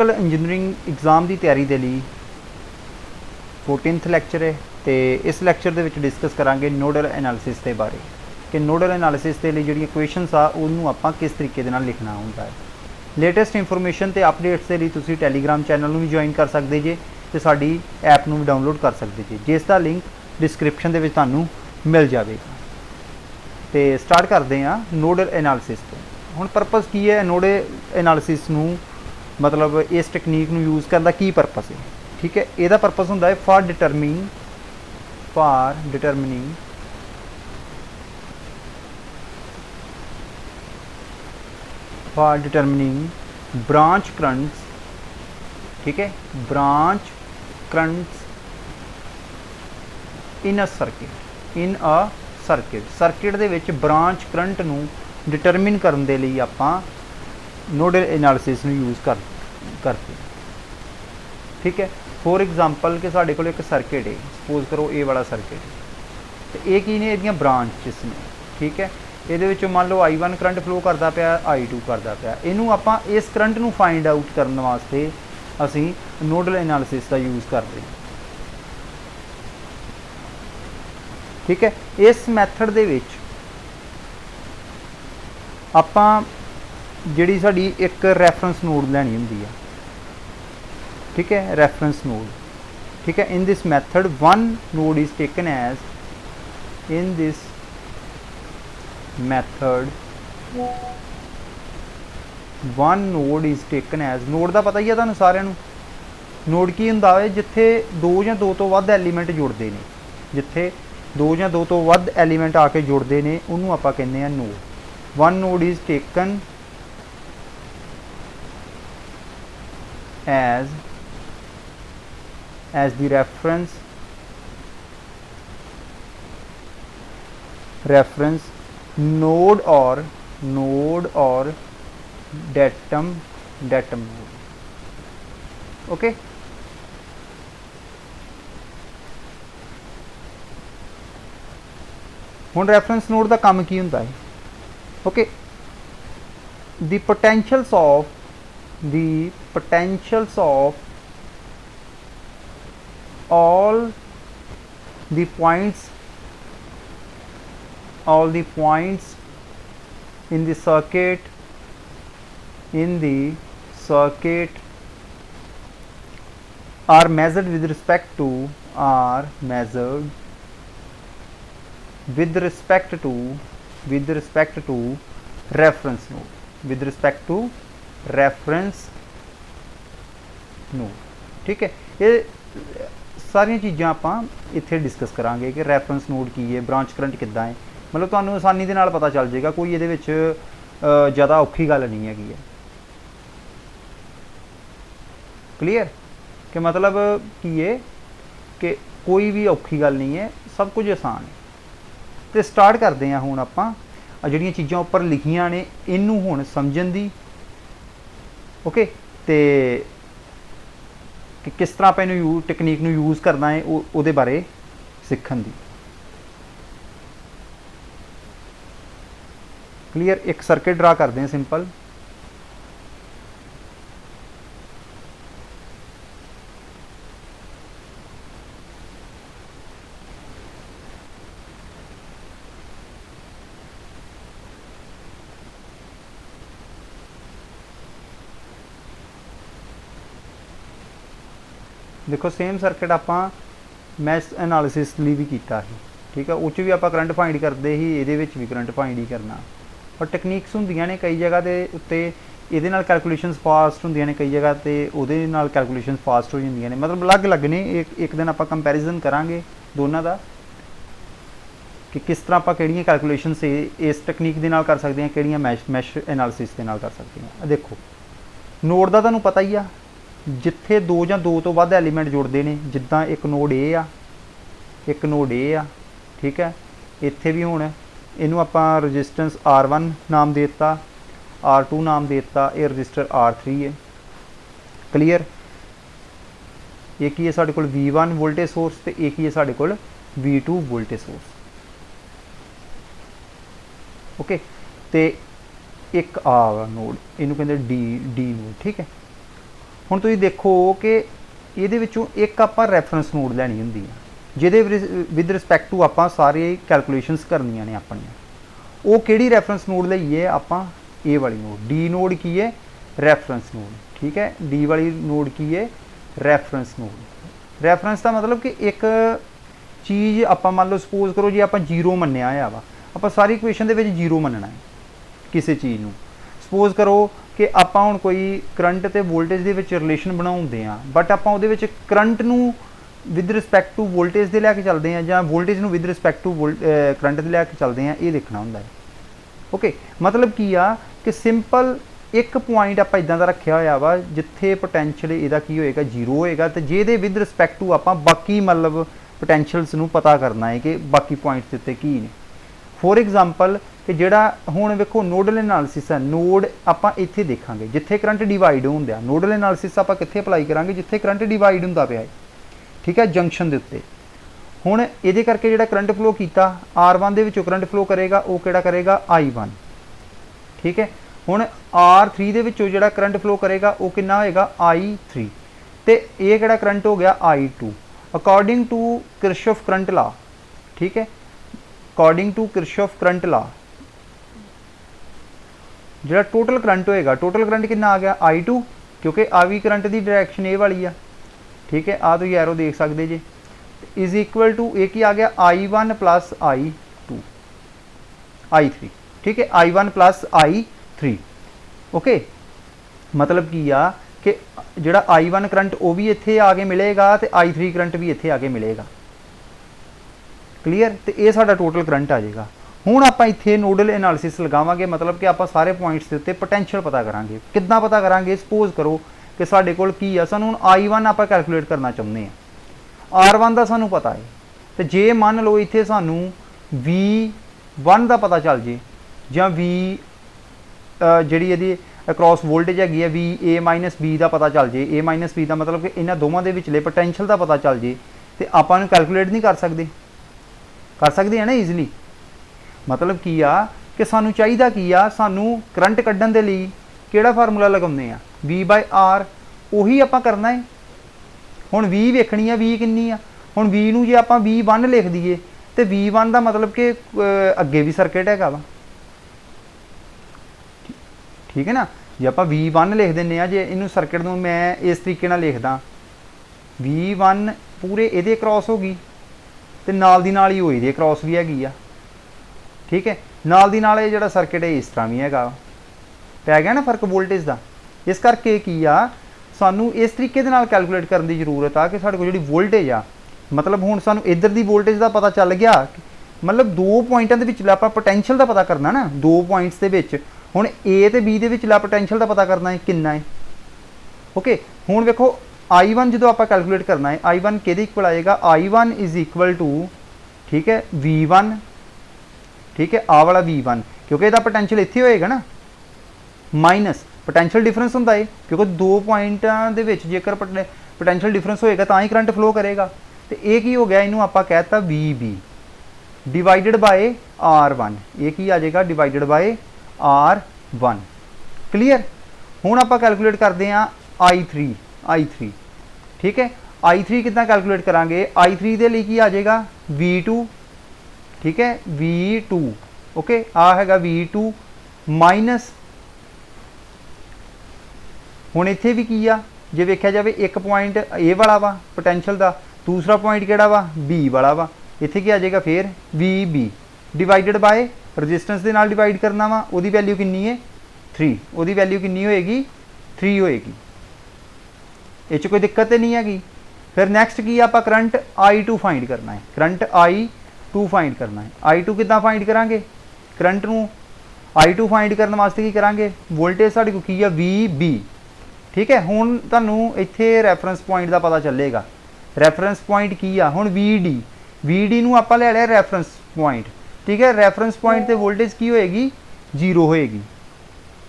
Engineering exam की तैयारी के लिए 14th लैक्चर है। तो इस लैक्चर के डिस्कस करांगे नोडल एनालिसिस के बारे कि नोडल एनालिसिस के लिए जो क्वेश्चनस आ उन्होंने आप किस तरीके के लिखना होंगे है। लेटेस्ट इंफॉर्मेशन तो अपडेट्स के लिए तुम टैलीग्राम चैनल भी ज्वाइन कर सकते जे तो साड़ी ऐप में भी डाउनलोड कर सकते जे, जिसका लिंक डिस्क्रिप्शन के तू मिल जाएगा। तो स्टार्ट करते हैं नोडल एनालिसिस तो। हुण परपज़ की है नोडल एनालिसिस नूं मतलब इस टैक्नीक नूं यूज़ करने का की परपज़ है, ठीक है। यदा परपज़ होंदा है फॉर डिटरमिनिंग ब्रांच करंट्स, ठीक है, branch currents in a circuit they which branch current नूं डिटरमिन करन दे लई आपां नोडल एनालिसिस नूं यूज़ करते, ठीक है। फॉर एग्जांपल कि साडे कोल एक सर्किट है, सपोज करो ए वाला सर्किट है तो ये की ने इहदियां ब्रांचेस ने, ठीक है। ਇਹਦੇ ਵਿੱਚ मान लो I1 करंट फ्लो करता पिया, I2 करता पिया। ਇਹਨੂੰ ਆਪਾਂ इस करंट ਨੂੰ फाइंड आउट करने वास्ते ਅਸੀਂ नोडल एनालिसिस का यूज़ करते हैं, ठीक है। इस मैथड ਦੇ ਵਿੱਚ ਆਪਾਂ ਜਿਹੜੀ ਸਾਡੀ एक ਰੈਫਰੈਂਸ नोड ਲੈਣੀ ਹੁੰਦੀ है, ठीक है, रेफरेंस नोड, ठीक है। In this method one node is taken as node का पता ही है तुहानूं सारिਆਂ ਨੂੰ। नोड की हुंदा है जिथे दो या दो तो वध एलीमेंट जुड़ते हैं, जिथे दो या दो तो वध एलीमेंट आके जुड़ते हैं उन्होंने आपां कहने हैं node. One node is taken as the reference node or datum node, okay। हुण रेफरेंस नोड का काम की हुंदा है, okay. the potentials of all the points in the circuit are measured with respect to reference node, ठीक है। ये सारिया चीज़ां आपां इत्थे डिस्कस करांगे कि रैफरेंस नोड की है, ब्रांच करंट किद्दां है, मतलब तुहानूं आसानी दे नाल पता चल जाएगा। कोई इहदे विच ज़्यादा औखी गल नहीं हैगी है, क्लीयर कि मतलब की है कि कोई भी औखी गल नहीं है, सब कुछ आसान है। तो स्टार्ट करते हैं हुण आपां जिहड़ियां चीज़ां उपर लिखियां ने इनू हुण समझण दी, ओके। तो कि किस तरह आप इनू टैक्नीक नू यूज़ करना है उहदे बारे सीखण दी, क्लीयर। एक सर्किट ड्रा करते हैं सिंपल, देखो सेम सर्किट आपां मैश एनालिसिस लिए भी किया है, ठीक है। उस भी आप करंट फाइंड करते ही ये भी करंट फाइंड ही करना, और टैक्नीक्स होंदियां ने कई जगह के उत्ते ये कैलकुलेशनस फास्ट होंदियां ने, कई जगह तो उहदे नाल कैलकुलेशन फास्ट हो जांदियां ने, मतलब अलग अलग ने। एक दिन आप कंपैरिजन करांगे दोनों का कि किस तरह आप किहड़ियां कैलकुलेशन इस टैक्नीक दे नाल कर सकते हैं, किहड़ियां मैश एनालिसिस दे नाल कर सकते हैं। देखो नोड का तुहानूं पता ही आ, जिथे दो या दो तो वध एलीमेंट जुड़ते हैं, जिद्दां एक नोड ए आ, ठीक है। इत्थे भी हुण इनू आपां रजिस्टेंस R1 नाम दे दिता, R2 नाम दे दिता, ये रजिस्टर R3 है, क्लीयर। एक ही है साढ़े कोल V1 वोल्टेज सोर्स, तो एक ही है साढ़े कोल V2 वोल्टेज सोर्स, ओके। तो एक आ नोड इनू कहते डी नोड, ठीक है। ਹੁਣ ਤੁਸੀਂ ਦੇਖੋ कि ਇਹਦੇ ਵਿੱਚੋਂ ਇੱਕ ਆਪਾਂ ਰੈਫਰੈਂਸ ਨੋਡ ਲੈਣੀ ਹੁੰਦੀ ਆ ਜਿਹਦੇ ਵਿਦ ਰਿਸਪੈਕਟ ਟੂ ਆਪਾਂ ਸਾਰੇ ਕੈਲਕੂਲੇਸ਼ਨਸ ਕਰਨੀਆਂ ਨੇ ਆਪਣੀਆਂ। ਉਹ ਕਿਹੜੀ ਰੈਫਰੈਂਸ ਨੋਡ ਲਈਏ ਆਪਾਂ? ए वाली नोड। डी नोड की है? Reference node. ठीक है, डी वाली नोड की है? Reference node. रैफरेंस का मतलब कि एक चीज़ आप मान लो सपोज करो जी आप जीरो मन्निया है वा, आप सारी इक्वेशन के जीरो मनना है किसी चीज़ को। सपोज करो कि आप हुण कोई करंट तो वोल्टेज के रिलेशन बनाते हैं, बट आप करंट नूं विद रिस्पैक्ट टू वोल्टेज के लैके चलते हैं या वोल्टेज नूं विद रिस्पैक्ट टू करंट के लैके चलते हैं, ये देखना होंदा है। ओके, मतलब की आ कि सिंपल एक पॉइंट आप इदां दा रखिया होया वा जिथे पोटैंशियल इहदा की होएगा जीरो होएगा, तो जिहदे विद रिस्पैक्ट टू आपां बाकी मतलब पोटैंशियल्स नूं पता करना है कि बाकी पॉइंट्स उत्ते की ने। फॉर एग्जांपल कि जिहड़ा हुण वेखो नोडल एनालिसिस है, नोड आपां इत्थे देखांगे जिथे करंट डिवाइड हुंदा है। नोडल एनालिसिस आपां कित्थे अप्लाई करांगे? जिथे करंट डिवाइड हुंदा पिया है, ठीक है, जंक्शन दे उत्ते। हुण इहदे करके जिहड़ा करंट फ्लो कीता R1 दे विचों करंट फ्लो करेगा वो किहड़ा करेगा? I1। ठीक है, हुण R3 दे विचों जिहड़ा करंट फ्लो करेगा वो कितना होएगा? I3। ते ये किहड़ा करंट हो गया? I2। According to Kirchhoff current law, ठीक है, according to Kirchhoff current law जिहड़ा टोटल करंट होएगा, टोटल करंट कितना आ गया? I2, क्योंकि आ भी करंट की डायरैक्शन ये वाली आ। ठीक है, आ तुसीं एरो देख सकते जी, इज इक्वल टू एक ही आ गया I1 प्लस I2 I3। ठीक है, I1 प्लस I3। ओके, मतलब की आ कि जिहड़ा I1 करंट वो भी इत्थे आके मिलेगा तो I3 करंट भी इत्थे आके मिलेगा। क्लीयर? तो ये साडा टोटल करंट आ जाएगा। हुण आपां इत्थे नोडल एनालिसिस लगावांगे, मतलब कि आपां सारे पॉइंट्स के उत्ते पोटैंशियल पता करांगे। किद्दां पता करांगे? सपोज करो कि साडे कोल की आ, सानूं I1 आपां कैलकुलेट करना चाहुंदे हां, R1 का सानू पता है, तो जे मान लो इत्थे सानू V1 का पता चल जे या V जिहड़ी इहदी अक्रॉस वोल्टेज हैगी है VA माइनस B का पता चल जे, A माइनस B का मतलब कि इन्हां दोवां दे विचले पोटैंशियल का पता चल जे, तो आपां नूं कैलकुलेट नहीं कर सकते? कर सकते हैं ना ईजिली। मतलब की आ कि सानू चाहिदा की आ, सानू करंट कड्ढण दे लई किहड़ा फार्मूला लगाउने आ? V/R। उही आपां करना है। हुण V वेखनी है, V किन्नी आ? हुण V नूं जे आपां V1 लिख दईए तो V1 का मतलब कि अगे भी सर्किट हैगा वा। ठीक है ना, जे आपां V1 लिख दिंदे आ, जे इनू सर्किट नूं मैं इस तरीके नाल लिखदा V1 पूरे इहदे क्रॉस हो गई तो नाल दी नाल ही होई दे क्रॉस भी हैगी आ। ठीक है, नाल दी नाल इह जिहड़ा सर्किट है इस तरह भी हैगा, पै गया ना फर्क वोल्टेज का। इस करके की आ सानू इस तरीके दे नाल कैलकुलेट करने की जरूरत आ कि साडे कोल जिहड़ी वोल्टेज आ, मतलब हुण सानू इधर दी वोल्टेज का पता चल गया, मतलब दो पॉइंटां दे विचला आपां पोटैंशियल का पता करना ना, दो पॉइंट्स दे विच हुण ए ते बी दे विचला पोटैंशियल का पता करना है किन्ना है। ओके, हुण वेखो I1 जो आपां कैलकुलेट करना है, I1 किहदे इक्वल आएगा? I1 इज इक्वल टू, ठीक है, V1। ठीक है, आ वाला V1, क्योंकि इसका पोटैंशियल इत्थे होएगा ना, माइनस पोटैंशियल डिफरेंस होंदा है, क्योंकि दो पॉइंटां दे विच जेकर पोटैंशियल डिफरेंस होएगा तो ही करंट फ्लो करेगा। तो ये की हो गया? इनू आपां कहता VB डिवाइडेड बाय R1। ये की आ जाएगा? Divided by R1। क्लीयर? हुण आपां कैलकुलेट करते हैं I3। ठीक है, I3 कितना कैलकुलेट करांगे? I3 दे लई की आ जाएगा? V2। ठीक है, V2। ओके, आ हैगा V2 माइनस, हुण इत्थे भी की आ, जे वेख्या जाए एक पॉइंट ए वाला वा पोटैंशियल का, दूसरा पॉइंट किहड़ा वा? बी वाला वा। इत्थे की आ जाएगा फिर VB डिवाइडेड बाय रजिस्टेंस के नाल डिवाइड करना वा, उहदी वैल्यू कितनी है? 3। उहदी वैल्यू कितनी होएगी? 3 होएगी। इस कोई दिक्कत नहीं हैगी। फिर नैक्सट की आपां करंट I2 फाइंड करना है, करंट I2 फाइंड करना है। I2 किद्दां फाइंड करांगे? करंट नूं I2 फाइंड करने वास्ते की करांगे? वोल्टेज साडे कोल की आ? VB। ठीक है, हुण तुहानूं इत्थे रैफरेंस पॉइंट का पता चलेगा। रैफरेंस पॉइंट की आ? हुण VD नूं आपां ले लिया रैफरेंस पॉइंट। ठीक है, रैफरेंस पॉइंट ते वोल्टेज की होएगी? 0 होएगी।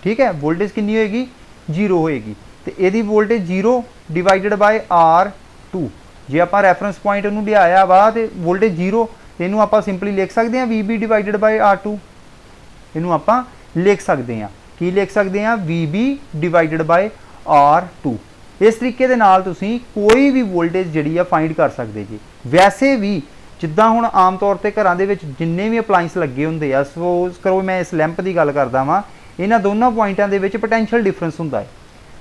ठीक है, वोल्टेज कितनी होएगी? 0 होएगी। तो यदि वोल्टेज 0 डिवाइडेड बाय R2, जे आपां रैफरेंस पॉइंट नूं लिआया वा तो वोल्टेज 0, तो इनू आपां सिंपली लिख सकते हैं VB डिवाइडेड बाय R2। इनू आपां लिख सकते हैं, की लिख सकते हैं? VB divided by R2। इस तरीके दे नाल तुसीं कोई भी वोल्टेज जिहड़ी आ फाइंड कर सकदे जी। वैसे भी जिद्दां हुण आम तौर ते घरां दे विच जिन्ने भी अपलाइंस लगे हुंदे आ, सपोज करो मैं इस लैंप की गल करदा वां, इन्हां दोनों पॉइंटां दे विच पोटैंशियल डिफरेंस हुंदा है,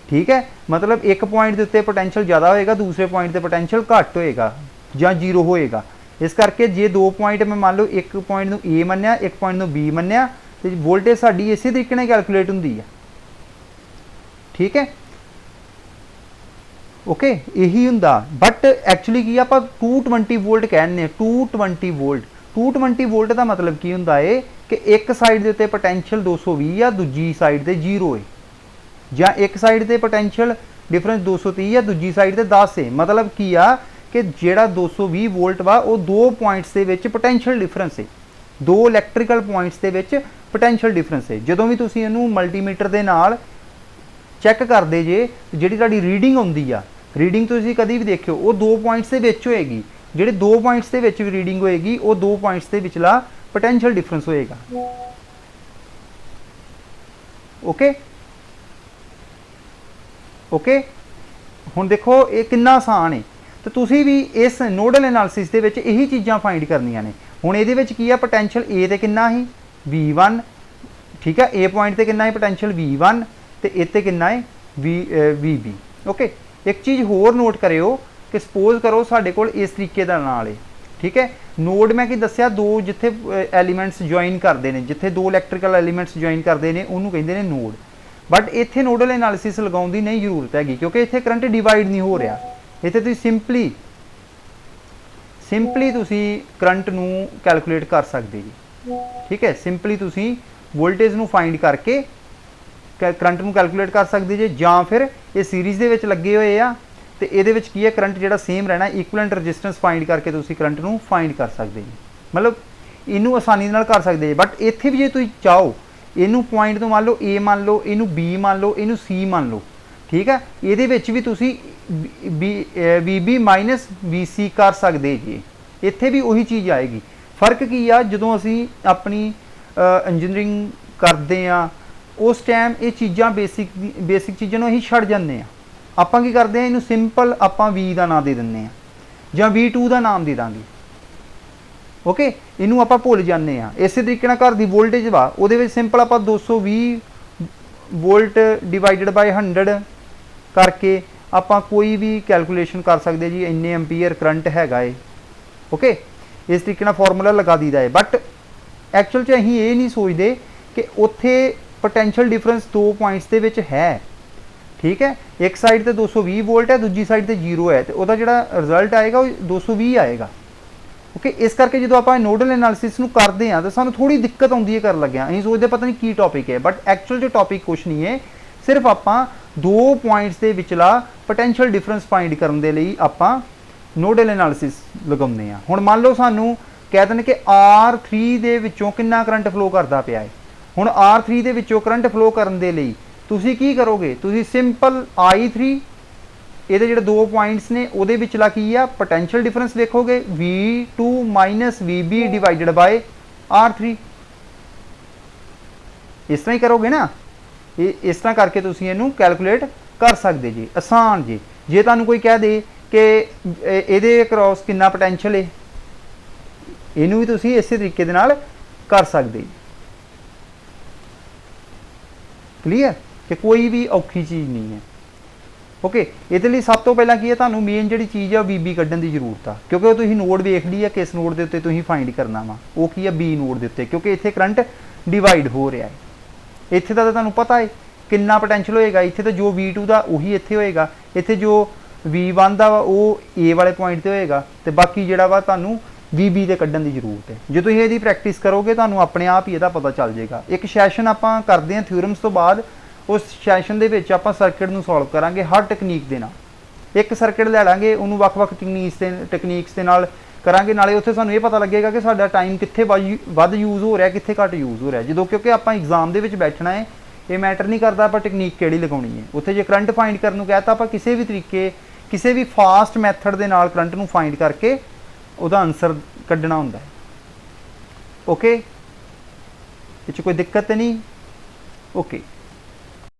ठीक है। मतलब एक पॉइंट के उत्ते पोटैंशियल ज़्यादा होएगा, दूसरे पॉइंट पर पोटैंशियल घट होएगा या जीरो होएगा। इस करके जे दो पॉइंट मैं मान लो एक पॉइंट नूं ए मन्निया, एक पॉइंट नूं बी मन्निया, तो वोल्टेज साडी इसे तरीके नाल कैलकुलेट हुंदी है, ठीक है। ओके यही हुंदा, बट एक्चुअली की आपां 220 वोल्ट कहने, 220 वोल्ट 220 वोल्ट का मतलब की हुंदा है कि एक साइड के उत्ते पोटैंशियल 220 या दूजी साइड ते 0 है, या एक साइड ते पोटैंशियल डिफरेंस 230 या दूजी साइड ते 10 है। मतलब की आ कि जेड़ा 220 वोल्ट वा वो दो पॉइंट्स दे विच पोटैंशियल डिफरेंस है, दो इलैक्ट्रिकल पॉइंट्स दे विच पोटैंशियल डिफरेंस है। जदों भी तुसीं इहनूं मल्टीमीटर दे नाल चैक करदे जे, जिहड़ी तुहाडी रीडिंग आउंदी आ, रीडिंग तुसीं कदी भी देखिओ वो दो पॉइंट्स दे विच होएगी, जिहड़े दो पॉइंट्स दे विच रीडिंग होएगी वो दो पॉइंट्स दे विचला पोटैंशियल डिफरेंस होएगा। ओके ओके हुण देखो ये कितना आसान है, तो तुसीं भी इस नोडल एनालिसिस दे विच यही चीज़ां फाइंड करनियां ने। हुण इहदे विच की आ पोटैंशियल ए ते कितना ही V1, ठीक है, ए पॉइंट ते कितना है पोटैंशियल V1 ते इत्ते कितना है VB। ओके एक चीज़ होर नोट करियो कि सपोज करो साडे कोल इस तरीके दा नाल है, ठीक है। नोड मैं की दस्सिया दो जिथे एलीमेंट्स ज्वाइन करते हैं, जिथे दो इलैक्ट्रिकल एलीमेंट्स ज्वाइन करते हैं उन्होंने कहते हैं नोड। बट इत्थे नोडल एनालिसिस लगाउण दी नहीं जरूरत हैगी, क्योंकि इत्थे करंट डिवाइड नहीं हो रहा। इत्थे तुसीं सिंपली तुसीं करंट नूं कैलकुलेट कर सकते जी, ठीक है। सिंपली तुसीं वोल्टेज नूं फाइंड करके करंट नूं कैलकुलेट कर सकते जे, जां फिर ये सीरीज़ दे विच लगे हुए आ तो ये की है करंट जिहड़ा सेम रहना, इक्वलेंट रजिस्टेंस फाइंड करके तुसीं करंट नूं फाइंड कर सकते जी। मतलब इनू आसानी नाल कर सकते। बट इत्थे भी जे तुसीं चाहो इनू पॉइंट तो मान लो ए मान लो, इनू बी मान लो, इनू सी मान लो, ठीक है। ये भी तुसीं VB माइनस VC कर सकते जी। इत्थे भी उही चीज़ आएगी। फर्क की आ जदों असीं अपनी इंजीनियरिंग करते हैं उस टाइम ये चीज़ां बेसिक चीज़ों असीं छड्ड जांदे आ। आपां की करते हैं इनू सिंपल आपां V का नाम दे दिंदे आ जां V2 का नाम दे दांगे। ओके इनू आपां भुल जाने आ। इस तरीके नाल घर दी वोल्टेज वा उहदे विच सिंपल आपां 220 वोल्ट डिवाइडेड बाय 100 करके आपां कोई भी कैलकुलेशन कर सकते जी, इन्ने एंपीयर करंट हैगा है। ओके इस तरीके नाल फॉर्मूला लगा दीदा है। बट एक्चुअल च असीं ये नहीं सोचते कि उत्थे पोटैंशियल डिफरेंस दो पॉइंट्स दे विच है, ठीक है। एक साइड ते 220 वोल्ट है, दूजी साइड ते 0 है, तो वह जिहड़ा रिजल्ट आएगा वो 220 आएगा। ओके इस करके जो आप नोडल एनालिसिस नूं करते हैं तो सानूं थोड़ी दिक्कत आउंदी है कर लग्या, असीं सोचते पता नहीं की टॉपिक है। बट एक्चुअल जो टॉपिक कुछ नहीं है, सिर्फ आपां दो पॉइंट्स के विचला पोटैंशियल डिफरेंस फाइंड करने के लिए आपां नोडल एनालिसिस लगाउने आ। हुण मान लो सानूं कह दें कि R3 दे विचों कितना करंट फ्लो करता पिया है। हुण R3 दे विचों करंट फ्लो करने के लिए तुसीं की करोगे, तुसीं सिंपल I3 ਇਹਦੇ ਜਿਹੜੇ ਦੋ ਪੁਆਇੰਟਸ ਨੇ ਉਹਦੇ ਵਿਚਲਾ ਕੀ ਆ ਪੋਟੈਂਸ਼ੀਅਲ ਡਿਫਰੈਂਸ ਵੇਖੋਗੇ V2 VB ਡਿਵਾਈਡਡ ਬਾय R3। ਇਸ ਤਰ੍ਹਾਂ ਹੀ ਕਰੋਗੇ ਨਾ, ਇਹ ਇਸ ਤਰ੍ਹਾਂ ਕਰਕੇ ਤੁਸੀਂ ਇਹਨੂੰ ਕੈਲਕੂਲੇਟ ਕਰ ਸਕਦੇ ਜੀ, ਆਸਾਨ ਜੀ। ਜੇ ਤੁਹਾਨੂੰ ਕੋਈ ਕਹਿ ਦੇ ਕਿ ਇਹਦੇ ਅਕ੍ਰੋਸ ਕਿੰਨਾ ਪੋਟੈਂਸ਼ੀਅਲ ਹੈ, ਇਹਨੂੰ ਵੀ ਤੁਸੀਂ ਇਸੇ ਤਰੀਕੇ ਦੇ ਨਾਲ ਕਰ ਸਕਦੇ। ਕਲੀਅਰ ਕਿ ਕੋਈ ਵੀ ਔਖੀ ਚੀਜ਼ ਨਹੀਂ ਹੈ। ओके ये लिए सब तो पहला की है तुहानूं मेन जी चीज़ है VB कड्ढण की जरूरत आ, क्योंकि वो तुसीं नोड वेख ली है किस नोड के उत्ते तुसीं फाइंड करना वा, वो की है B नोड के उत्ते, क्योंकि इत्थे करंट डिवाइड हो रहा है। इत्थे दा तुहानूं पता है कितना पोटैंशियल होएगा, इत्थे तो जो V2 का उही इत्थे होएगा, इत्थे जो V1 का वा वो A वाले पॉइंट ते होएगा, तो बाकी जिहड़ा वा तुहानूं VB ते कड्ढण की जरूरत है। जो तुसीं इहदी प्रैक्टिस करोगे तुहानूं अपने आप ही इहदा पता चल जाएगा। एक सैशन आपां करदे हां थ्योरम्स तो बाद, उस सैशन दे विच आपां सर्किट नूं सॉल्व करांगे हर टैकनीक दे नाल। एक सर्किट लै लांगे उहनूं वख-वख टैकनीक्स दे नाल करांगे, नाले उत्थे सानूं ये पता लगेगा कि साडा टाइम कित्थे वध यूज़ हो रहा है, कित्थे घट यूज़ हो रहा है। जदों क्योंकि आपां एग्जाम दे विच बैठना है, ये मैटर नहीं करदा आपां टैकनीक किहड़ी लगाउणी है। उत्थे जे करंट फाइंड करन नूं कहता आपां किसी भी तरीके किसी भी फास्ट मैथड दे नाल करंट नूं फाइंड करके उहदा आंसर कड्ढना हुंदा है। ओके इह 'च कोई दिक्कत नहीं। ओके